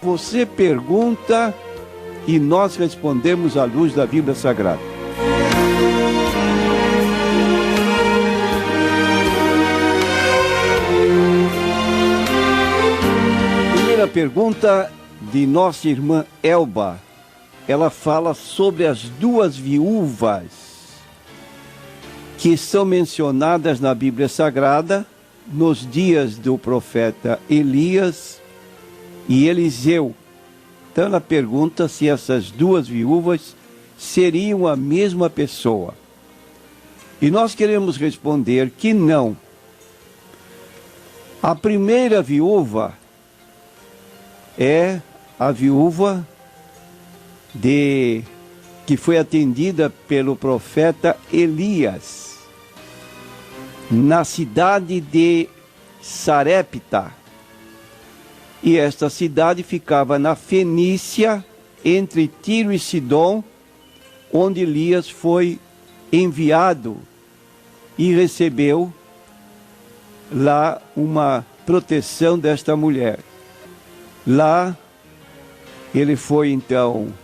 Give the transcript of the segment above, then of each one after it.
você pergunta e nós respondemos à luz da Bíblia Sagrada. Primeira pergunta de nossa irmã Elba. Ela fala sobre as duas viúvas que são mencionadas na Bíblia Sagrada nos dias do profeta Elias e Eliseu. Então ela pergunta se essas duas viúvas seriam a mesma pessoa. E nós queremos responder que não. A primeira viúva é a viúva que foi atendida pelo profeta Elias, na cidade de Sarepta. E esta cidade ficava na Fenícia, entre Tiro e Sidom, onde Elias foi enviado e recebeu lá uma proteção desta mulher. Lá ele foi então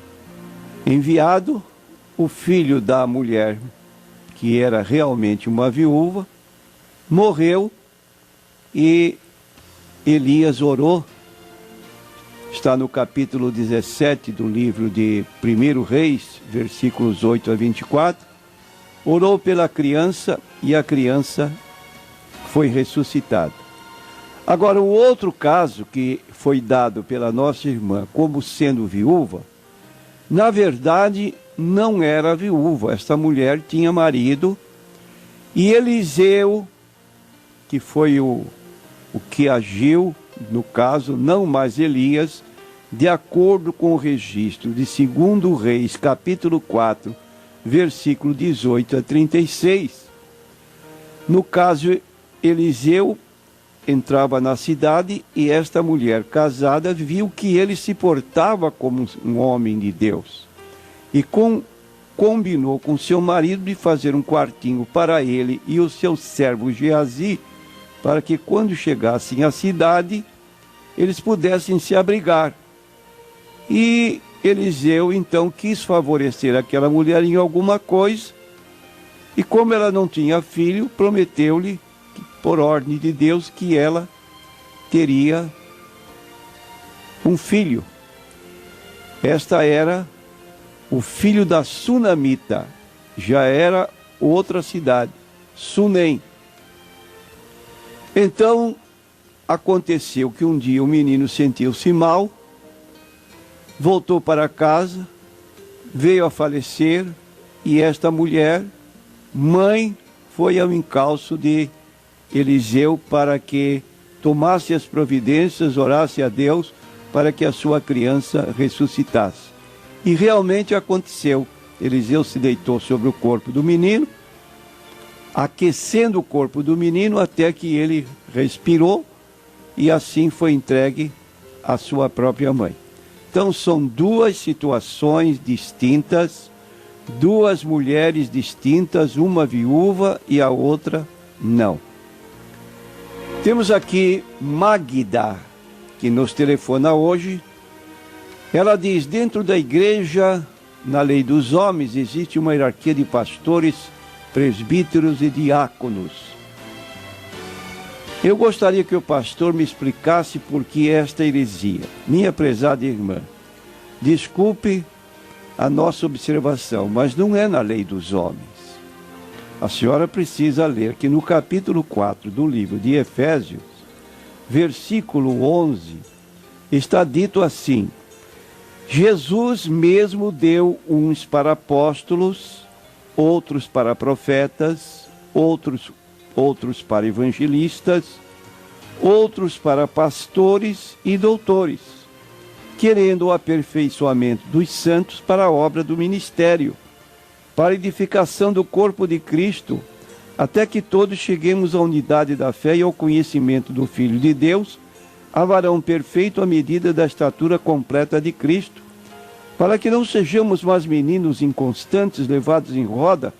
enviado, o filho da mulher, que era realmente uma viúva, morreu e Elias orou. Está no capítulo 17 do livro de 1 Reis, versículos 8 a 24. Orou pela criança e a criança foi ressuscitada. Agora, o outro caso que foi dado pela nossa irmã como sendo viúva, na verdade não era viúva. Esta mulher tinha marido e Eliseu, que foi o que agiu, no caso, não mais Elias, de acordo com o registro de 2 Reis, capítulo 4, versículo 18 a 36. No caso, Eliseu entrava na cidade e esta mulher casada viu que ele se portava como um homem de Deus e combinou com seu marido de fazer um quartinho para ele e o seu servo Geazi, para que quando chegassem à cidade, eles pudessem se abrigar. E Eliseu, então, quis favorecer aquela mulher em alguma coisa, e como ela não tinha filho, prometeu-lhe, por ordem de Deus, que ela teria um filho. Esta era o filho da Sunamita, já era outra cidade, Sunem. Então, aconteceu que um dia o menino sentiu-se mal, voltou para casa, veio a falecer, e esta mulher, mãe, foi ao encalço de Eliseu para que tomasse as providências, orasse a Deus para que a sua criança ressuscitasse. E realmente aconteceu. Eliseu se deitou sobre o corpo do menino, aquecendo o corpo do menino até que ele respirou, e assim foi entregue à sua própria mãe. Então são duas situações distintas, duas mulheres distintas, uma viúva e a outra não. Temos aqui Magda, que nos telefona hoje. Ela diz: dentro da igreja, na lei dos homens, existe uma hierarquia de pastores, presbíteros e diáconos. Eu gostaria que o pastor me explicasse por que esta heresia. Minha prezada irmã, desculpe a nossa observação, mas não é na lei dos homens. A senhora precisa ler que no capítulo 4 do livro de Efésios, versículo 11, está dito assim: Jesus mesmo deu uns para apóstolos, outros para profetas, outros para evangelistas, outros para pastores e doutores, querendo o aperfeiçoamento dos santos para a obra do ministério, para a edificação do corpo de Cristo, até que todos cheguemos à unidade da fé e ao conhecimento do Filho de Deus, a varão perfeito à medida da estatura completa de Cristo, para que não sejamos mais meninos inconstantes, levados em roda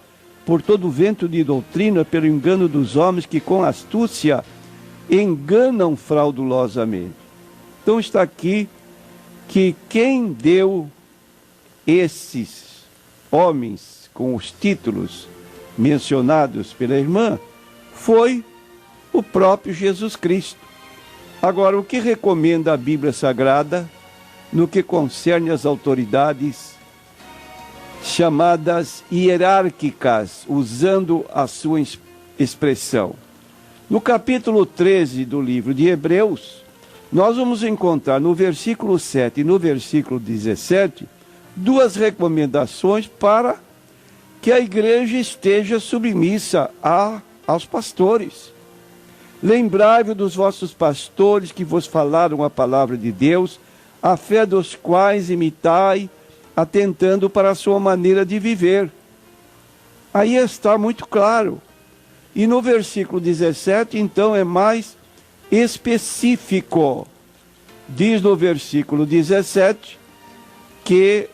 por todo vento de doutrina, pelo engano dos homens que com astúcia enganam fraudulosamente. Então está aqui que quem deu esses homens com os títulos mencionados pela irmã foi o próprio Jesus Cristo. Agora, o que recomenda a Bíblia Sagrada no que concerne às autoridades chamadas hierárquicas, usando a sua expressão? No capítulo 13 do livro de Hebreus, nós vamos encontrar no versículo 7 e no versículo 17 duas recomendações para que a igreja esteja submissa aos pastores. Lembrai-vos dos vossos pastores que vos falaram a palavra de Deus, a fé dos quais imitai, atentando para a sua maneira de viver. Aí está muito claro. E no versículo 17, então, é mais específico. Diz no versículo 17 que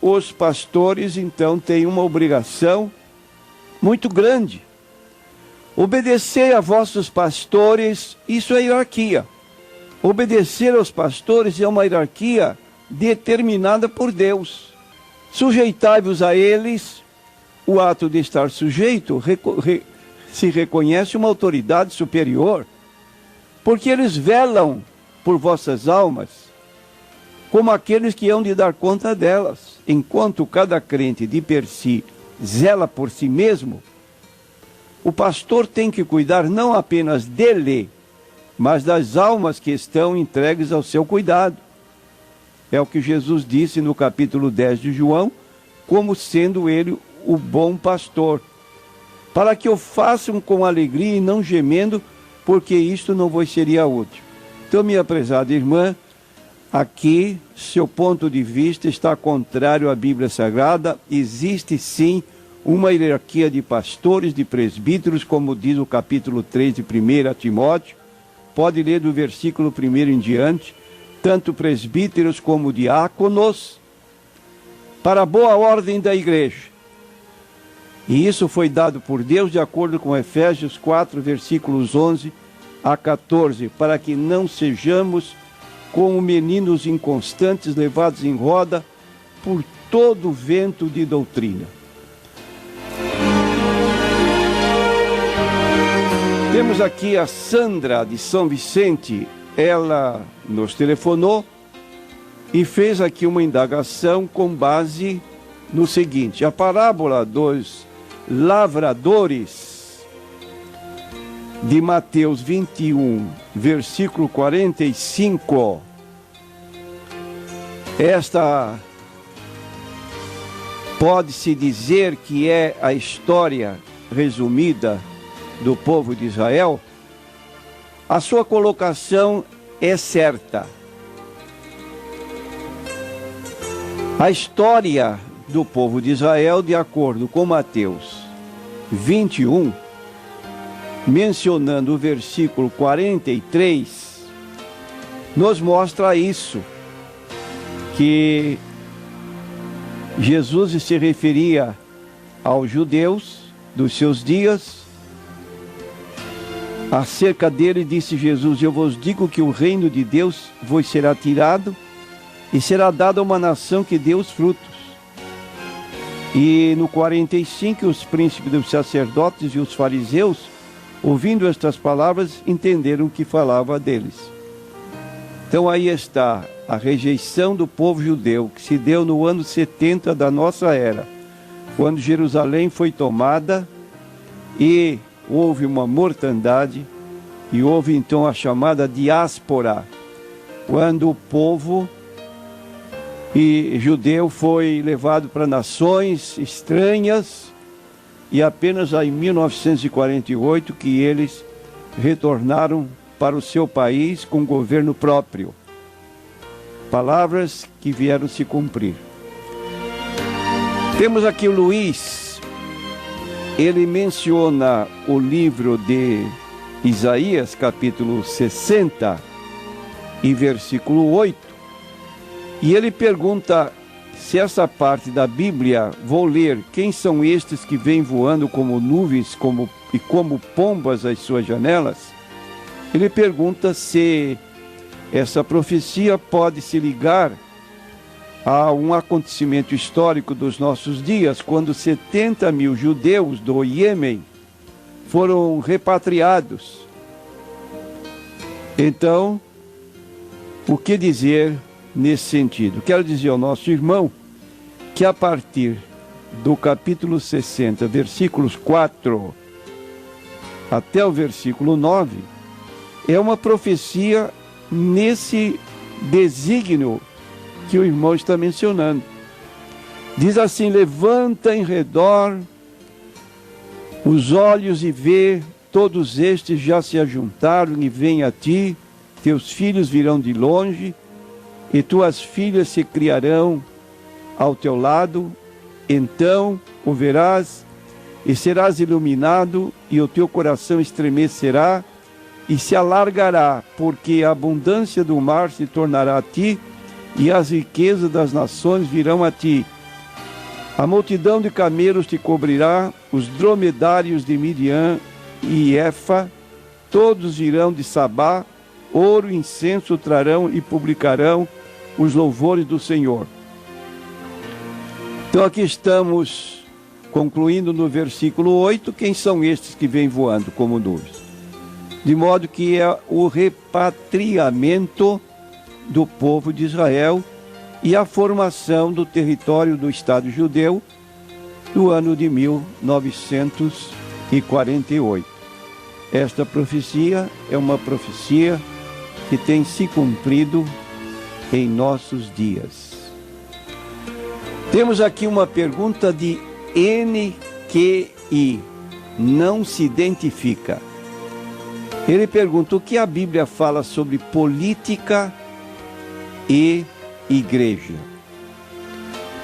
os pastores, então, têm uma obrigação muito grande. Obedecei a vossos pastores, isso é hierarquia. Obedecer aos pastores é uma hierarquia determinada por Deus. Sujeitai-vos a eles. O ato de estar sujeito se reconhece uma autoridade superior, porque eles velam por vossas almas, como aqueles que hão de dar conta delas. Enquanto cada crente de per si zela por si mesmo, o pastor tem que cuidar não apenas dele, mas das almas que estão entregues ao seu cuidado. É o que Jesus disse no capítulo 10 de João, como sendo ele o bom pastor, para que o façam com alegria e não gemendo, porque isto não vos seria útil. Então, minha prezada irmã, aqui seu ponto de vista está contrário à Bíblia Sagrada. Existe sim uma hierarquia de pastores, de presbíteros, como diz o capítulo 3 de 1 Timóteo. Pode ler do versículo 1 em diante, tanto presbíteros como diáconos, para a boa ordem da igreja. E isso foi dado por Deus de acordo com Efésios 4, versículos 11 a 14, para que não sejamos como meninos inconstantes, levados em roda por todo o vento de doutrina. Temos aqui a Sandra de São Vicente. Ela nos telefonou e fez aqui uma indagação com base no seguinte: a parábola dos lavradores de Mateus 21, versículo 45, esta pode-se dizer que é a história resumida do povo de Israel. A sua colocação é certa. A história do povo de Israel, de acordo com Mateus 21, mencionando o versículo 43, nos mostra isso, que Jesus se referia aos judeus dos seus dias. Acerca dele disse Jesus: eu vos digo que o reino de Deus vos será tirado e será dado a uma nação que dê os frutos. E no 45, os príncipes dos sacerdotes e os fariseus, ouvindo estas palavras, entenderam que falava deles. Então aí está a rejeição do povo judeu, que se deu no ano 70 da nossa era, quando Jerusalém foi tomada e houve uma mortandade, e houve então a chamada diáspora, quando o povo judeu foi levado para nações estranhas, e apenas em 1948 que eles retornaram para o seu país com governo próprio. Palavras que vieram se cumprir. Temos aqui o Luiz. Ele menciona o livro de Isaías, capítulo 60 e versículo 8. E ele pergunta se essa parte da Bíblia, vou ler: quem são estes que vêm voando como nuvens e como pombas às suas janelas? Ele pergunta se Essa profecia pode se ligar a um acontecimento histórico dos nossos dias, quando 70 mil judeus do Iêmen foram repatriados. Então, o que dizer nesse sentido? Quero dizer ao nosso irmão que a partir do capítulo 60, versículos 4 até o versículo 9, é uma profecia nesse desígnio que o irmão está mencionando. Diz assim: levanta em redor os olhos e vê, todos estes já se ajuntaram e vêm a ti, teus filhos virão de longe, e tuas filhas se criarão ao teu lado, então o verás, e serás iluminado, e o teu coração estremecerá, e se alargará, porque a abundância do mar se tornará a ti, e as riquezas das nações virão a ti. A multidão de camelos te cobrirá, os dromedários de Midian e Efa, todos virão de Sabá, ouro e incenso trarão e publicarão os louvores do Senhor. Então aqui estamos concluindo no versículo 8, quem são estes que vêm voando como nuvens? De modo que é o repatriamento do povo de Israel e a formação do território do Estado judeu no ano de 1948. Esta profecia é uma profecia que tem se cumprido em nossos dias. Temos aqui uma pergunta de NQI, não se identifica. Ele pergunta: o que a Bíblia fala sobre política e igreja?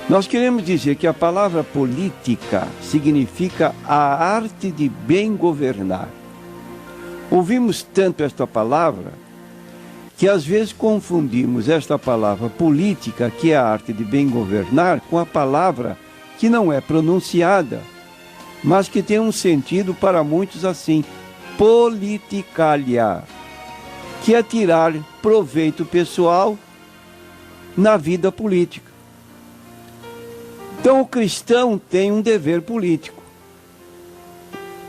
Nós queremos dizer que a palavra política significa a arte de bem governar. Ouvimos tanto esta palavra que às vezes confundimos esta palavra política, que é a arte de bem governar, com a palavra que não é pronunciada, mas que tem um sentido para muitos assim: politicalia, que é tirar proveito pessoal na vida política. Então o cristão tem um dever político.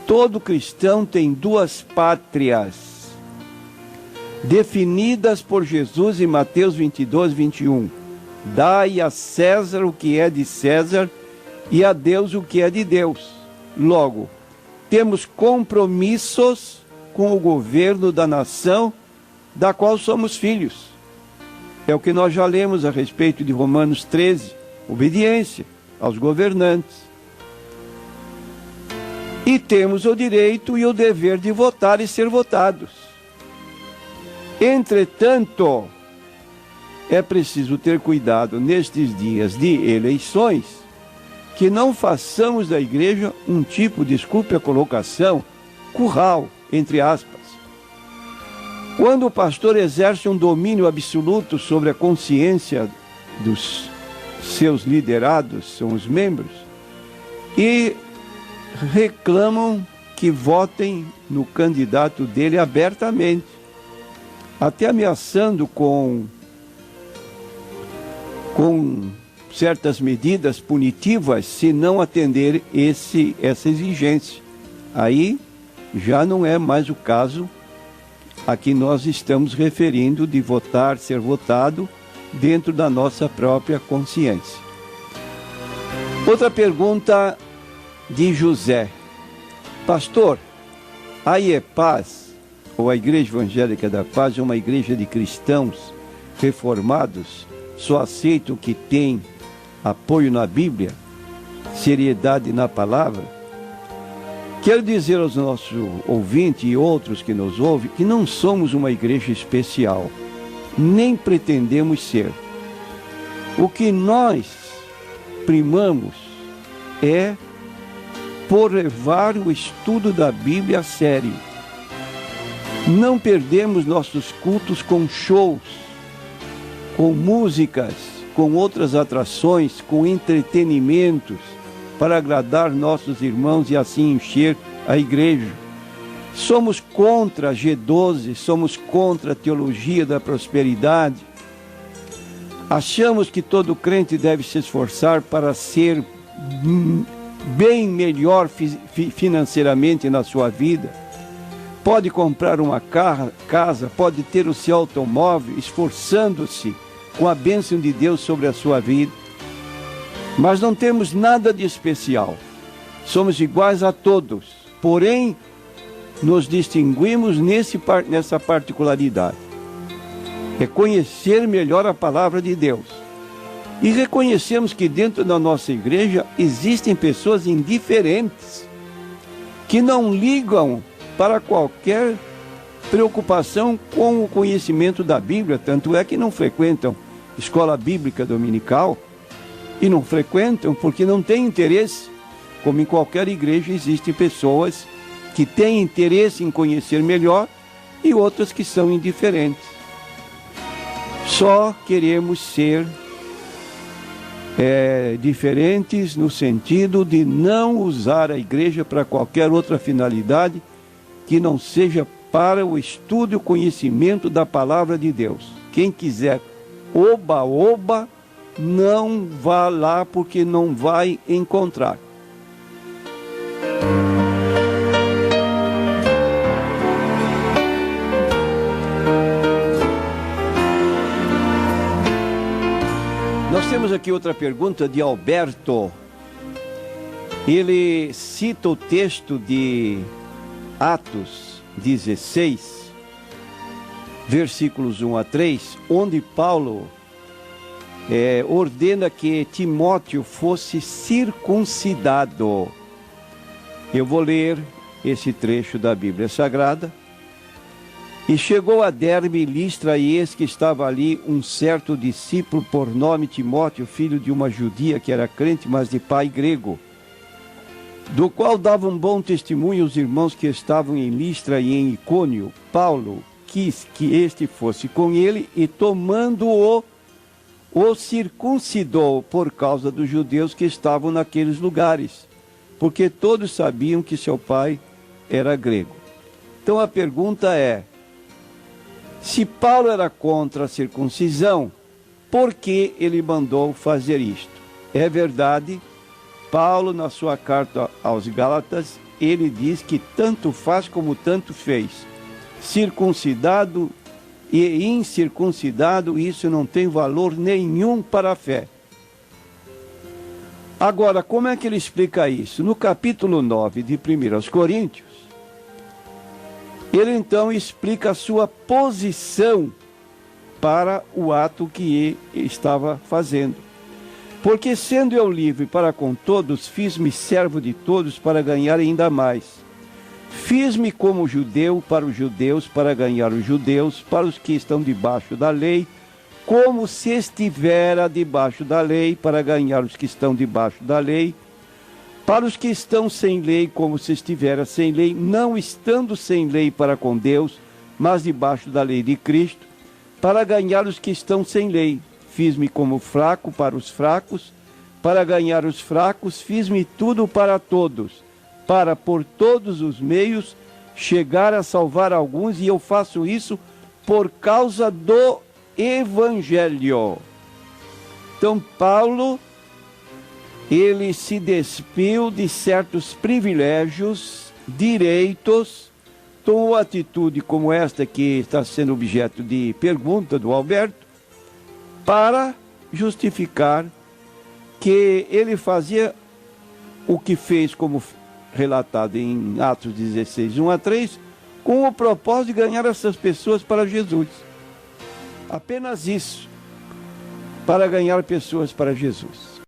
Todo cristão tem duas pátrias definidas por Jesus em Mateus 22, 21. Dai a César o que é de César e a Deus o que é de Deus. Logo, temos compromissos com o governo da nação da qual somos filhos. É o que nós já lemos a respeito de Romanos 13, obediência aos governantes. E temos o direito e o dever de votar e ser votados. Entretanto, é preciso ter cuidado nestes dias de eleições, que não façamos da igreja um tipo, desculpe a colocação, curral, entre aspas. Quando o pastor exerce um domínio absoluto sobre a consciência dos seus liderados, são os membros, e reclamam que votem no candidato dele abertamente, até ameaçando com certas medidas punitivas se não atender essa exigência. Aí já não é mais o caso a que nós estamos referindo de votar, ser votado dentro da nossa própria consciência. Outra pergunta de José: pastor, a IEPAS, ou a Igreja Evangélica da Paz, é uma igreja de cristãos reformados, só aceita o que tem apoio na Bíblia, seriedade na palavra? Quero dizer aos nossos ouvintes e outros que nos ouvem que não somos uma igreja especial, nem pretendemos ser. O que nós primamos é por levar o estudo da Bíblia a sério. Não perdemos nossos cultos com shows, com músicas, com outras atrações, com entretenimentos, para agradar nossos irmãos e assim encher a igreja. Somos contra a G12, somos contra a teologia da prosperidade. Achamos que todo crente deve se esforçar para ser bem melhor financeiramente na sua vida. Pode comprar uma casa, pode ter o seu automóvel, esforçando-se com a bênção de Deus sobre a sua vida. Mas não temos nada de especial. Somos iguais a todos, porém, nos distinguimos nessa particularidade. É conhecer melhor a palavra de Deus. E reconhecemos que dentro da nossa igreja existem pessoas indiferentes, que não ligam para qualquer preocupação com o conhecimento da Bíblia, tanto é que não frequentam escola bíblica dominical, e não frequentam porque não têm interesse. Como em qualquer igreja, existem pessoas que têm interesse em conhecer melhor e outras que são indiferentes. Só queremos ser diferentes no sentido de não usar a igreja para qualquer outra finalidade que não seja para o estudo e o conhecimento da palavra de Deus. Quem quiser oba-oba, não vá lá porque não vai encontrar. Nós temos aqui outra pergunta de Alberto. Ele cita o texto de Atos 16, versículos 1 a 3, onde Paulo ordena que Timóteo fosse circuncidado. Eu vou ler esse trecho da Bíblia Sagrada. E chegou a Derbe e Listra, e eis que estava ali um certo discípulo por nome Timóteo, filho de uma judia que era crente, mas de pai grego, do qual davam bom testemunho os irmãos que estavam em Listra e em Icônio. Paulo quis que este fosse com ele, e tomando-o, o circuncidou por causa dos judeus que estavam naqueles lugares, porque todos sabiam que seu pai era grego. Então a pergunta é: se Paulo era contra a circuncisão, por que ele mandou fazer isto? É verdade, Paulo, na sua carta aos Gálatas, ele diz que tanto faz como tanto fez. Circuncidado e incircuncidado, isso não tem valor nenhum para a fé. Agora, como é que ele explica isso? No capítulo 9 de 1 Coríntios, ele então explica a sua posição para o ato que ele estava fazendo. Porque sendo eu livre para com todos, fiz-me servo de todos para ganhar ainda mais. Fiz-me como judeu para os judeus, para ganhar os judeus, para os que estão debaixo da lei, como se estivera debaixo da lei, para ganhar os que estão debaixo da lei, para os que estão sem lei, como se estivera sem lei, não estando sem lei para com Deus, mas debaixo da lei de Cristo, para ganhar os que estão sem lei. Fiz-me como fraco para os fracos, para ganhar os fracos, fiz-me tudo para todos, para por todos os meios chegar a salvar alguns, e eu faço isso por causa do Evangelho. Então Paulo, ele se despiu de certos privilégios, direitos, tomou atitude como esta que está sendo objeto de pergunta do Alberto, para justificar que ele fazia o que fez, como relatado em Atos 16, 1 a 3, com o propósito de ganhar essas pessoas para Jesus. Apenas isso, para ganhar pessoas para Jesus.